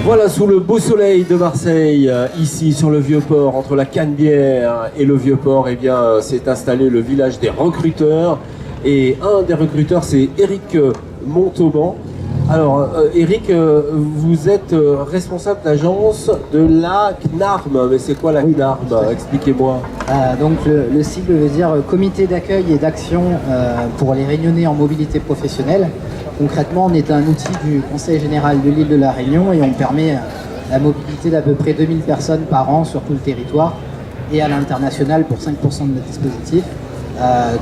Voilà, sous le beau soleil de Marseille, ici sur le Vieux-Port, entre la Canebière et le Vieux-Port, eh bien, s'est installé le village des recruteurs. Et un des recruteurs, c'est Eric Montauban. Alors, Eric, vous êtes responsable d'agence de la CNARM. Mais c'est quoi la CNARM? Expliquez-moi. Donc le sigle veut dire Comité d'accueil et d'action pour les Réunionnais en mobilité professionnelle. Concrètement, on est un outil du Conseil général de l'île de la Réunion et on permet la mobilité d'à peu près 2000 personnes par an sur tout le territoire et à l'international pour 5% de notre dispositif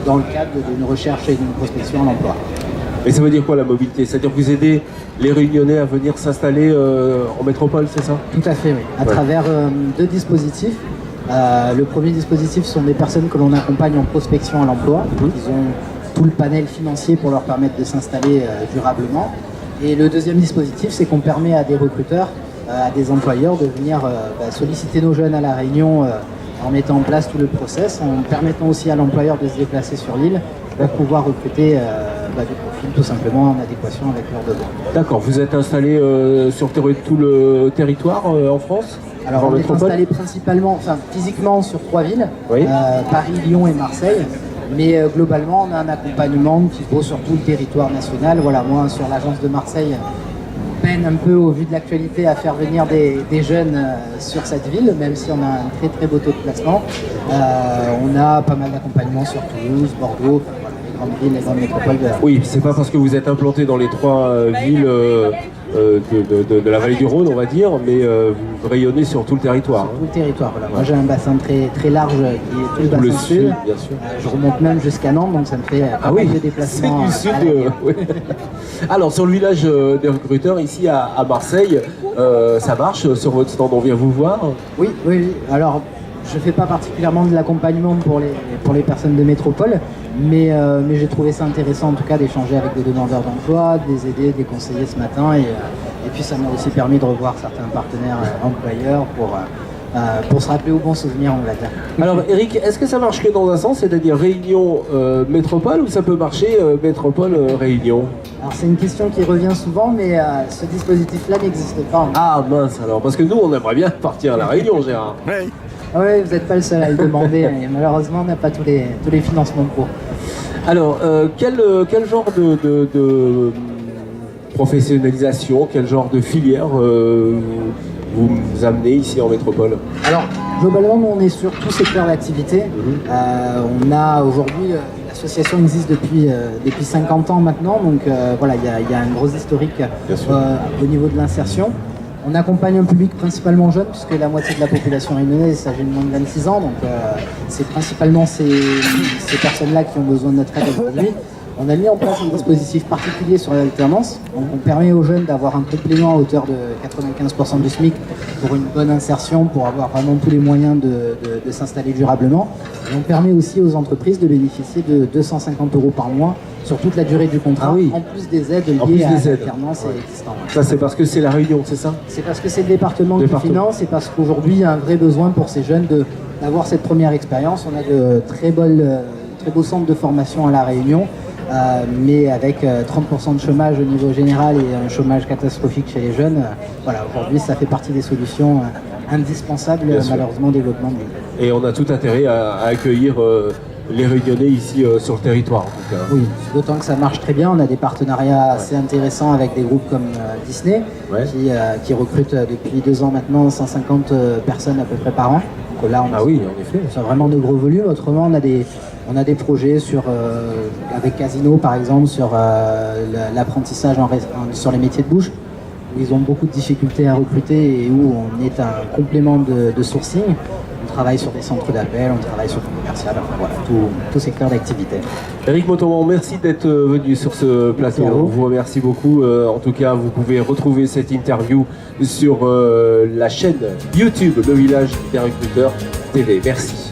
dans le cadre d'une recherche et d'une prospection à l'emploi. Et ça veut dire quoi la mobilité? C'est-à-dire que vous aidez les Réunionnais à venir s'installer en métropole, c'est ça? Tout à fait, oui. À travers deux dispositifs. Le premier dispositif sont des personnes que l'on accompagne en prospection à l'emploi. Ils ont tout le panel financier pour leur permettre de s'installer durablement. Et le deuxième dispositif, c'est qu'on permet à des recruteurs, à des employeurs de venir solliciter nos jeunes à La Réunion en mettant en place tout le process, en permettant aussi à l'employeur de se déplacer sur l'île pour pouvoir recruter des profils tout simplement en adéquation avec leurs besoins. D'accord, vous êtes installé sur tout le territoire en France? Alors on est installé principalement, physiquement sur 3 villes, oui. Paris, Lyon et Marseille. Mais globalement, on a un accompagnement qui vaut sur tout le territoire national. Voilà, moi, sur l'agence de Marseille, on peine un peu, au vu de l'actualité, à faire venir des jeunes sur cette ville, même si on a un très très beau taux de placement. On a pas mal d'accompagnement sur Toulouse, Bordeaux, voilà, les grandes villes, les grandes métropoles. Oui, c'est pas parce que vous êtes implanté dans les 3 villes de la vallée du Rhône, on va dire, mais vous rayonnez sur tout le territoire. Sur tout le territoire, voilà. Moi j'ai un bassin très large qui est tout le bassin sud. Bien sûr. Je remonte même jusqu'à Nantes, donc ça me fait pas mal de déplacements. C'est du sud. Oui. Alors sur le village des recruteurs, ici à Marseille, ça marche sur votre stand, on vient vous voir? Oui. Alors, je ne fais pas particulièrement de l'accompagnement pour les personnes de métropole, mais j'ai trouvé ça intéressant en tout cas d'échanger avec des demandeurs d'emploi, de les aider, de les conseiller ce matin. Et puis ça m'a aussi permis de revoir certains partenaires employeurs pour se rappeler aux bons souvenirs, on va dire. Alors Eric, est-ce que ça marche que dans un sens, c'est-à-dire Réunion métropole, ou ça peut marcher métropole Réunion? Alors c'est une question qui revient souvent, mais ce dispositif-là n'existe pas. Ah mince alors, parce que nous on aimerait bien partir à la Réunion, Gérard. Oui. Oui, vous n'êtes pas le seul à le demander, et malheureusement on n'a pas tous les financements pour. Alors, quel genre de professionnalisation, quel genre de filière vous amenez ici en métropole? Alors, globalement, nous, on est sur tout secteur d'activité. On a aujourd'hui, l'association existe depuis 50 ans maintenant, donc voilà, il y a un gros historique au niveau de l'insertion. On accompagne un public principalement jeune, puisque la moitié de la population réunionnaise s'agit de moins de 26 ans, donc c'est principalement ces personnes-là qui ont besoin de notre aide aujourd'hui. On a mis en place un dispositif particulier sur l'alternance. On permet aux jeunes d'avoir un complément à hauteur de 95% du SMIC pour une bonne insertion, pour avoir vraiment tous les moyens de s'installer durablement. Et on permet aussi aux entreprises de bénéficier de 250 € par mois sur toute la durée du contrat, en plus des aides liées à l'alternance existante. Ça, c'est parce que c'est la Réunion, c'est ça? C'est parce que c'est le département qui finance et parce qu'aujourd'hui, il y a un vrai besoin pour ces jeunes d'avoir cette première expérience. On a de très beaux centres de formation à La Réunion, mais avec 30% de chômage au niveau général et un chômage catastrophique chez les jeunes. Voilà, aujourd'hui, ça fait partie des solutions indispensables, malheureusement, au développement de l'île. Et on a tout intérêt à accueillir les Réunionnais ici sur le territoire, en tout cas. Oui, d'autant que ça marche très bien. On a des partenariats assez intéressants avec des groupes comme Disney, qui recrutent depuis 2 ans maintenant 150 personnes à peu près par an. Donc là, en effet. C'est vraiment de gros volumes. Autrement, on a des projets avec Casino, par exemple, sur l'apprentissage sur les métiers de bouche, où ils ont beaucoup de difficultés à recruter et où on est un complément de sourcing. On travaille sur des centres d'appel, on travaille sur le commercial, enfin voilà, tout secteur d'activité. Eric Montauban, merci d'être venu sur ce plateau. On vous remercie beaucoup. En tout cas, vous pouvez retrouver cette interview sur la chaîne YouTube Le Village des Recruteurs TV. Merci.